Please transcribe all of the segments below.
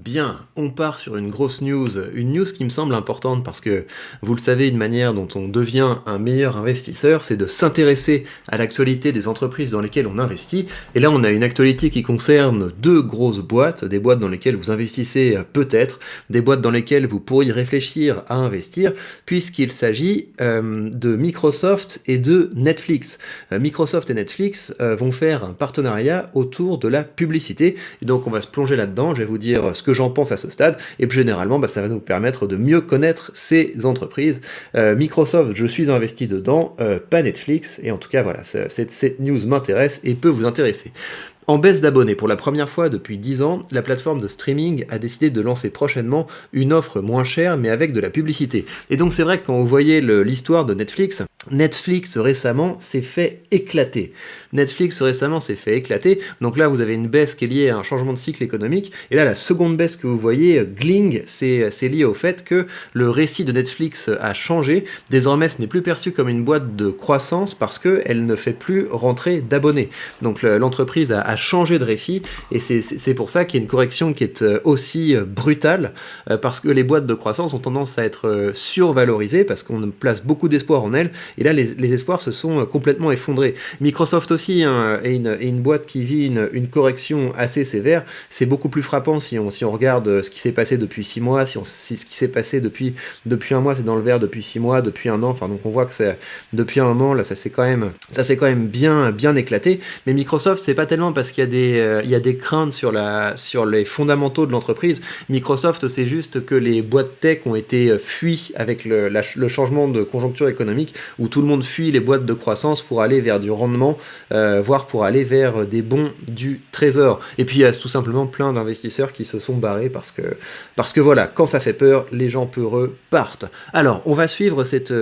Bien, on part sur une grosse une news qui me semble importante parce que, vous le savez, une manière dont on devient un meilleur investisseur, c'est de s'intéresser à l'actualité des entreprises dans lesquelles on investit. Et là, on a une actualité qui concerne deux grosses boîtes, des boîtes dans lesquelles vous investissez peut-être, des boîtes dans lesquelles vous pourriez réfléchir à investir, puisqu'il s'agit de Microsoft et de Netflix. Microsoft et Netflix vont faire un partenariat autour de la publicité. Et donc, on va se plonger là-dedans, je vais vous dire ce que j'en pense à ce stade, et puis généralement ça va nous permettre de mieux connaître ces entreprises. Microsoft, je suis investi dedans, pas Netflix, et en tout cas voilà, cette news m'intéresse et peut vous intéresser. En baisse d'abonnés, pour la première fois depuis 10 ans, la plateforme de streaming a décidé de lancer prochainement une offre moins chère mais avec de la publicité. Et donc c'est vrai que quand vous voyez l'histoire de Netflix, Netflix récemment s'est fait éclater. Donc là vous avez une baisse qui est liée à un changement de cycle économique, et là la seconde baisse que vous voyez, Gling, c'est lié au fait que le récit de Netflix a changé. Désormais ce n'est plus perçu comme une boîte de croissance parce qu'elle ne fait plus rentrer d'abonnés. Donc l'entreprise a changé de récit, et c'est pour ça qu'il y a une correction qui est aussi brutale, parce que les boîtes de croissance ont tendance à être survalorisées, parce qu'on place beaucoup d'espoir en elles, et là les espoirs se sont complètement effondrés. Microsoft aussi est une boîte qui vit une correction assez sévère. C'est beaucoup plus frappant si on regarde ce qui s'est passé depuis 6 mois, si ce qui s'est passé depuis un mois, c'est dans le vert, depuis 6 mois, depuis un an, enfin donc on voit que c'est depuis un moment, là ça s'est quand même bien éclaté. Mais Microsoft, c'est pas tellement parce qu'il y a des craintes sur les fondamentaux de l'entreprise. Microsoft, c'est juste que les boîtes tech ont été fuies avec le changement de conjoncture économique, où tout le monde fuit les boîtes de croissance pour aller vers du rendement, voire pour aller vers des bons du trésor. Et puis il y a tout simplement plein d'investisseurs qui se sont barrés parce que voilà, quand ça fait peur, les gens peureux partent. Alors, on va suivre cette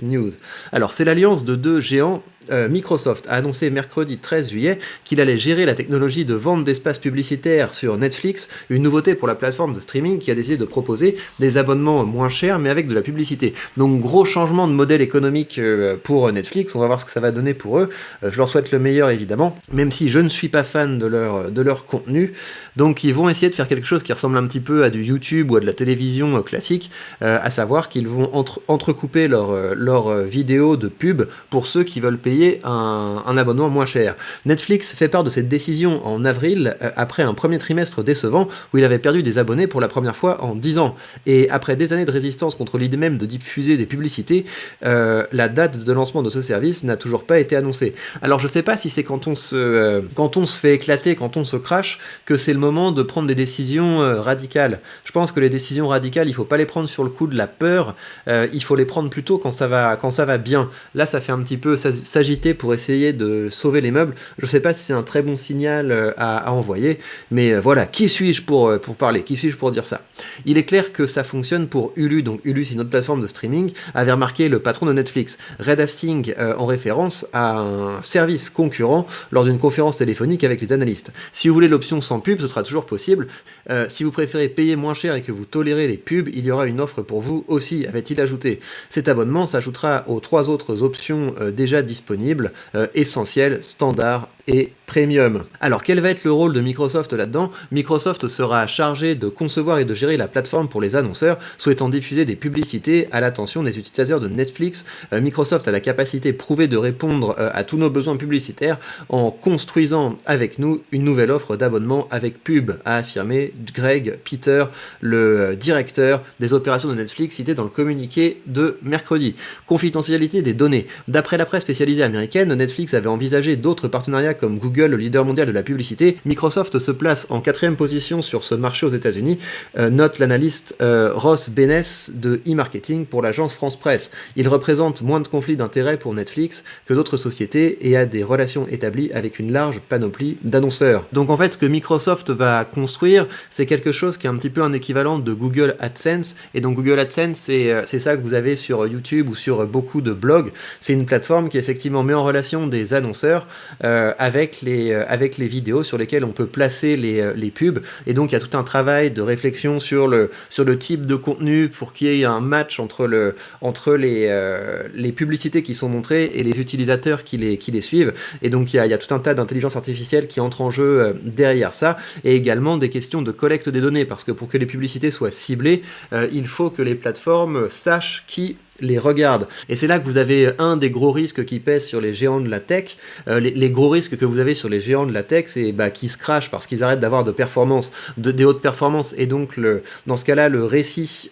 news. Alors, c'est l'alliance de deux géants. Microsoft a annoncé mercredi 13 juillet qu'il allait gérer la technologie de vente d'espaces publicitaires sur Netflix, une nouveauté pour la plateforme de streaming qui a décidé de proposer des abonnements moins chers mais avec de la publicité. Donc gros changement de modèle économique pour Netflix, on va voir ce que ça va donner pour eux. Je leur souhaite le meilleur évidemment, même si je ne suis pas fan de leur contenu. Donc ils vont essayer de faire quelque chose qui ressemble un petit peu à du YouTube ou à de la télévision classique, à savoir qu'ils vont entrecouper leurs vidéos de pub pour ceux qui veulent payer un abonnement moins cher. Netflix fait part de cette décision en avril, après un premier trimestre décevant où il avait perdu des abonnés pour la première fois en 10 ans. Et après des années de résistance contre l'idée même de diffuser des publicités, la date de lancement de ce service n'a toujours pas été annoncée. Alors je sais pas si c'est quand on se fait éclater, quand on se crache, que c'est le moment de prendre des décisions radicales. Je pense que les décisions radicales, il faut pas les prendre sur le coup de la peur, il faut les prendre plutôt quand ça va bien. Là ça fait un petit peu s'agiter pour essayer de sauver les meubles. Je sais pas si c'est un très bon signal à envoyer, mais voilà, qui suis-je pour parler, qui suis-je pour dire ça? Il est clair que ça fonctionne pour Hulu, donc Hulu c'est une autre plateforme de streaming, avait remarqué le patron de Netflix, Red Hastings, en référence à un service concurrent lors d'une conférence téléphonique avec les analystes. Si vous voulez l'option sans pub, ce sera toujours possible. Si vous préférez payer moins cher et que vous tolérez les pubs, il y aura une offre pour vous aussi, avait-il ajouté. Cet abonnement s'ajoutera aux 3 autres options déjà disponibles, essentiel, standard et premium. Alors quel va être le rôle de Microsoft là-dedans? Microsoft sera chargé de concevoir et de gérer la plateforme pour les annonceurs souhaitant diffuser des publicités à l'attention des utilisateurs de Netflix. Microsoft a la capacité prouvée de répondre à tous nos besoins publicitaires en construisant avec nous une nouvelle offre d'abonnement avec pub, a affirmé Greg Peter, le directeur des opérations de Netflix, cité dans le communiqué de mercredi. Confidentialité des données. D'après la presse spécialisée américaine, Netflix avait envisagé d'autres partenariats comme Google, le leader mondial de la publicité. Microsoft se place en 4e position sur ce marché aux États-Unis, note l'analyste Ross Beness de e-marketing pour l'agence France Presse. Il représente moins de conflits d'intérêts pour Netflix que d'autres sociétés et a des relations établies avec une large panoplie d'annonceurs. Donc en fait, ce que Microsoft va construire, c'est quelque chose qui est un petit peu un équivalent de Google AdSense. Et donc Google AdSense, c'est ça que vous avez sur YouTube ou sur beaucoup de blogs. C'est une plateforme qui effectivement met en relation des annonceurs avec les vidéos sur lesquelles on peut placer les pubs. Et donc il y a tout un travail de réflexion sur le type de contenu pour qu'il y ait un match entre les publicités qui sont montrées et les utilisateurs qui les suivent. Et donc il y a tout un tas d'intelligence artificielle qui entre en jeu derrière ça, et également des questions de collecte des données, parce que pour que les publicités soient ciblées, il faut que les plateformes sachent qui les regarde. Et c'est là que vous avez un des gros risques qui pèsent sur les géants de la tech. Les gros risques que vous avez sur les géants de la tech, c'est qu'ils se crachent parce qu'ils arrêtent d'avoir des hautes performances, et donc dans ce cas-là, le récit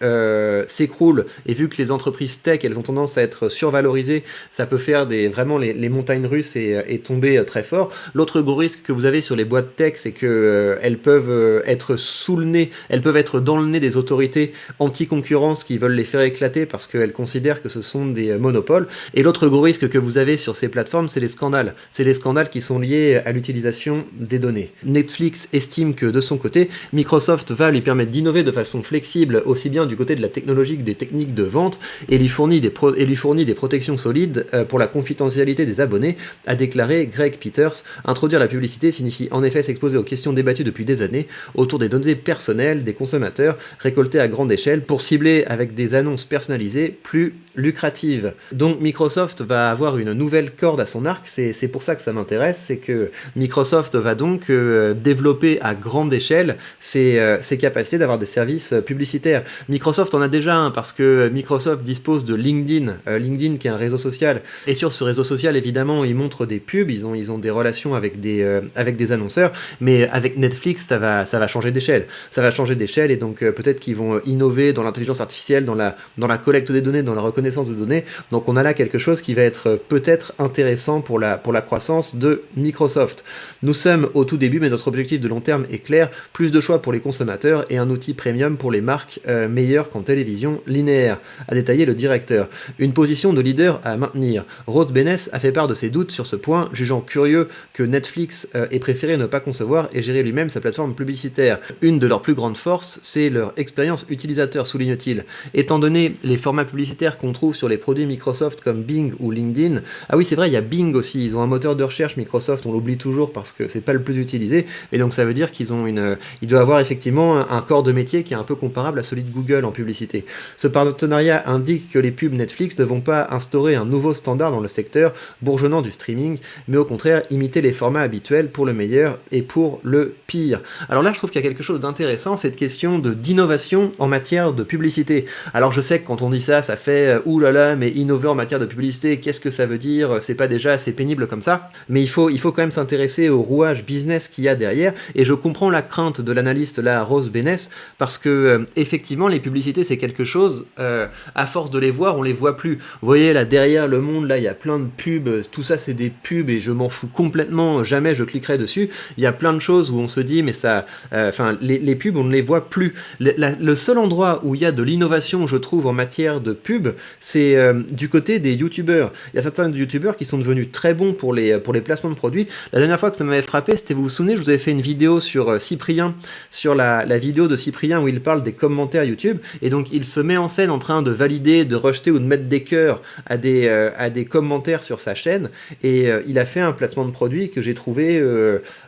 s'écroule, et vu que les entreprises tech, elles ont tendance à être survalorisées, ça peut faire vraiment les montagnes russes et tomber très fort. L'autre gros risque que vous avez sur les boîtes tech, c'est que elles peuvent être sous le nez, elles peuvent être dans le nez des autorités anti-concurrence qui veulent les faire éclater parce qu'elles considèrent que ce sont des monopoles. Et l'autre gros risque que vous avez sur ces plateformes, c'est les scandales. C'est les scandales qui sont liés à l'utilisation des données. Netflix estime que de son côté, Microsoft va lui permettre d'innover de façon flexible, aussi bien du côté de la technologie que des techniques de vente, et lui fournit des protections solides pour la confidentialité des abonnés, a déclaré Greg Peters. Introduire la publicité signifie en effet s'exposer aux questions débattues depuis des années autour des données personnelles des consommateurs récoltées à grande échelle pour cibler avec des annonces personnalisées plus lucrative. Donc Microsoft va avoir une nouvelle corde à son arc, c'est pour ça que ça m'intéresse, c'est que Microsoft va donc développer à grande échelle ses capacités d'avoir des services publicitaires. Microsoft en a déjà un, parce que Microsoft dispose de LinkedIn, LinkedIn qui est un réseau social, et sur ce réseau social évidemment ils montrent des pubs, ils ont des relations avec des annonceurs, mais avec Netflix ça va changer d'échelle. Ça va changer d'échelle, et donc peut-être qu'ils vont innover dans l'intelligence artificielle, dans la collecte des données, dans la reconnaissance de données. Donc on a là quelque chose qui va être peut-être intéressant pour la croissance de Microsoft. Nous sommes au tout début, mais notre objectif de long terme est clair: plus de choix pour les consommateurs et un outil premium pour les marques, meilleur qu'en télévision linéaire, a détaillé le directeur. Une position de leader à maintenir. Rose Beness a fait part de ses doutes sur ce point, jugeant curieux que Netflix ait préféré ne pas concevoir et gérer lui-même sa plateforme publicitaire. Une de leurs plus grandes forces, c'est leur expérience utilisateur, souligne-t-il. Étant donné les formats publicitaires qu'on trouve sur les produits Microsoft comme Bing ou LinkedIn. Ah oui, c'est vrai, il y a Bing aussi, ils ont un moteur de recherche Microsoft, on l'oublie toujours parce que c'est pas le plus utilisé, et donc ça veut dire qu'ils doivent avoir effectivement un corps de métier qui est un peu comparable à celui de Google en publicité. Ce partenariat indique que les pubs Netflix ne vont pas instaurer un nouveau standard dans le secteur bourgeonnant du streaming, mais au contraire imiter les formats habituels pour le meilleur et pour le pire. Alors là, je trouve qu'il y a quelque chose d'intéressant, cette question d'innovation en matière de publicité. Alors je sais que quand on dit ça, ça fait ouh là là, mais innover en matière de publicité, qu'est-ce que ça veut dire? C'est pas déjà assez pénible comme ça? Mais il faut quand même s'intéresser au rouage business qu'il y a derrière, et je comprends la crainte de l'analyste là, Rose Beness, parce que effectivement les publicités c'est quelque chose, à force de les voir, on les voit plus. Vous voyez là derrière Le Monde, là il y a plein de pubs, tout ça c'est des pubs et je m'en fous complètement, jamais je cliquerai dessus. Il y a plein de choses où on se dit mais ça, les pubs on ne les voit plus. Le seul endroit où il y a de l'innovation, je trouve, en matière de pub, c'est du côté des youtubeurs. Il y a certains youtubeurs qui sont devenus très bons pour les placements de produits. La dernière fois que ça m'avait frappé, c'était, vous vous souvenez, je vous avais fait une vidéo sur Cyprien, sur la vidéo de Cyprien où il parle des commentaires YouTube, et donc il se met en scène en train de valider, de rejeter ou de mettre des cœurs à des commentaires sur sa chaîne, et il a fait un placement de produit que j'ai trouvé,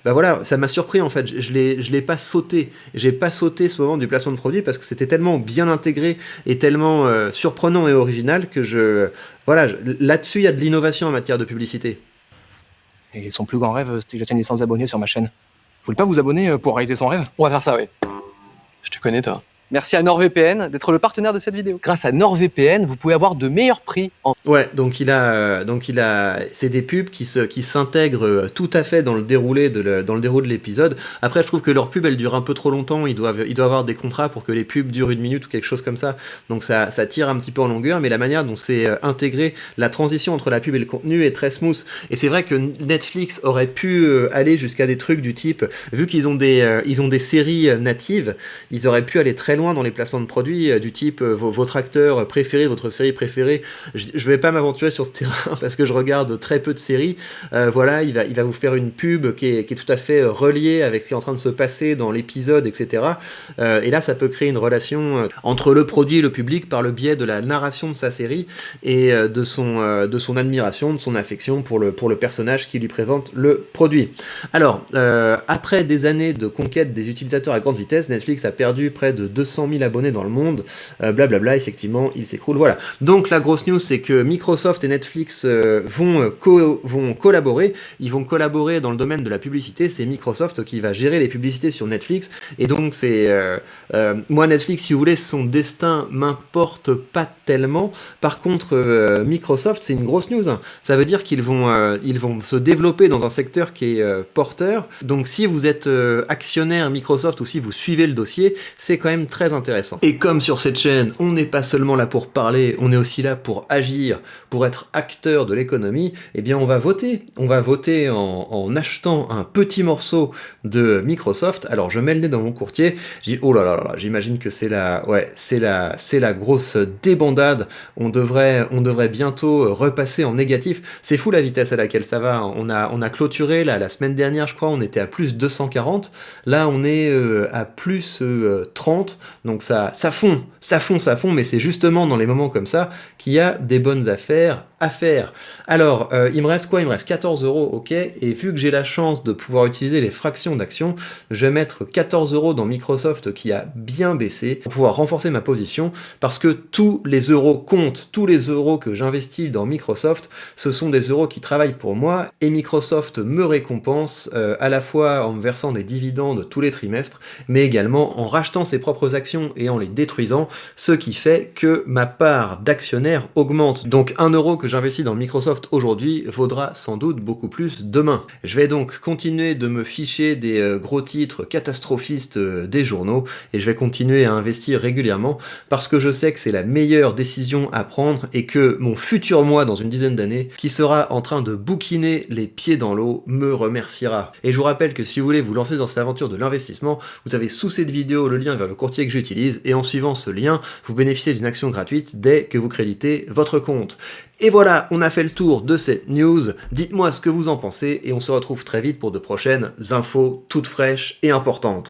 voilà, ça m'a surpris en fait, je l'ai pas sauté, j'ai pas sauté ce moment du placement de produit parce que c'était tellement bien intégré et tellement surprenant et original que là-dessus il y a de l'innovation en matière de publicité. Et son plus grand rêve, c'était que j'atteigne les 100 abonnés sur ma chaîne. Vous voulez pas vous abonner pour réaliser son rêve? On va faire ça, oui. Je te connais, toi. Merci à NordVPN d'être le partenaire de cette vidéo. Grâce à NordVPN, vous pouvez avoir de meilleurs prix en... Ouais, donc c'est des pubs qui s'intègrent tout à fait dans le déroulé de l'épisode. Après, je trouve que leurs pubs, elles durent un peu trop longtemps. Ils doivent avoir des contrats pour que les pubs durent 1 minute ou quelque chose comme ça. Donc ça tire un petit peu en longueur, mais la manière dont c'est intégré, la transition entre la pub et le contenu est très smooth. Et c'est vrai que Netflix aurait pu aller jusqu'à des trucs du type, vu qu'ils ont des séries natives, ils auraient pu aller très loin dans les placements de produits, du type votre acteur préféré, votre série préférée. Je vais pas m'aventurer sur ce terrain parce que je regarde très peu de séries. Voilà, il va vous faire une pub qui est tout à fait reliée avec ce qui est en train de se passer dans l'épisode, etc. Et là, ça peut créer une relation entre le produit et le public par le biais de la narration de sa série et de son admiration, de son affection pour le personnage qui lui présente le produit. Alors, après des années de conquête des utilisateurs à grande vitesse, Netflix a perdu près de 200 000 abonnés dans le monde, blablabla, effectivement, il s'écroule, voilà. Donc la grosse news, c'est que Microsoft et Netflix vont collaborer, ils vont collaborer dans le domaine de la publicité, c'est Microsoft qui va gérer les publicités sur Netflix, et donc c'est... moi, Netflix, si vous voulez, son destin m'importe pas tellement, par contre, Microsoft, c'est une grosse news, hein. Ça veut dire qu'ils vont se développer dans un secteur qui est porteur, donc si vous êtes actionnaire Microsoft ou si vous suivez le dossier, c'est quand même très intéressant. Et comme sur cette chaîne, on n'est pas seulement là pour parler, on est aussi là pour agir, pour être acteur de l'économie, eh bien on va voter. On va voter en achetant un petit morceau de Microsoft. Alors je mets le nez dans mon courtier, je dis oh là là là, j'imagine que c'est la grosse débandade. On devrait bientôt repasser en négatif. C'est fou la vitesse à laquelle ça va. On a clôturé la semaine dernière, je crois, on était à plus 240. Là, on est à plus 30. Donc ça fond, mais c'est justement dans les moments comme ça qu'il y a des bonnes affaires à faire. Alors, il me reste quoi? Il me reste 14 €, ok, et vu que j'ai la chance de pouvoir utiliser les fractions d'actions, je vais mettre 14 € dans Microsoft qui a bien baissé pour pouvoir renforcer ma position, parce que tous les euros comptent, tous les euros que j'investis dans Microsoft, ce sont des euros qui travaillent pour moi, et Microsoft me récompense à la fois en me versant des dividendes tous les trimestres, mais également en rachetant ses propres actions et en les détruisant, ce qui fait que ma part d'actionnaire augmente. Donc 1 euro que j'investis dans Microsoft aujourd'hui vaudra sans doute beaucoup plus demain. Je vais donc continuer de me ficher des gros titres catastrophistes des journaux, et je vais continuer à investir régulièrement parce que je sais que c'est la meilleure décision à prendre et que mon futur moi dans une dizaine d'années, qui sera en train de bouquiner les pieds dans l'eau, me remerciera. Et je vous rappelle que si vous voulez vous lancer dans cette aventure de l'investissement, vous avez sous cette vidéo le lien vers le courtier que j'utilise, et en suivant ce lien, vous bénéficiez d'une action gratuite dès que vous créditez votre compte. Et voilà, on a fait le tour de cette news. Dites-moi ce que vous en pensez et on se retrouve très vite pour de prochaines infos toutes fraîches et importantes.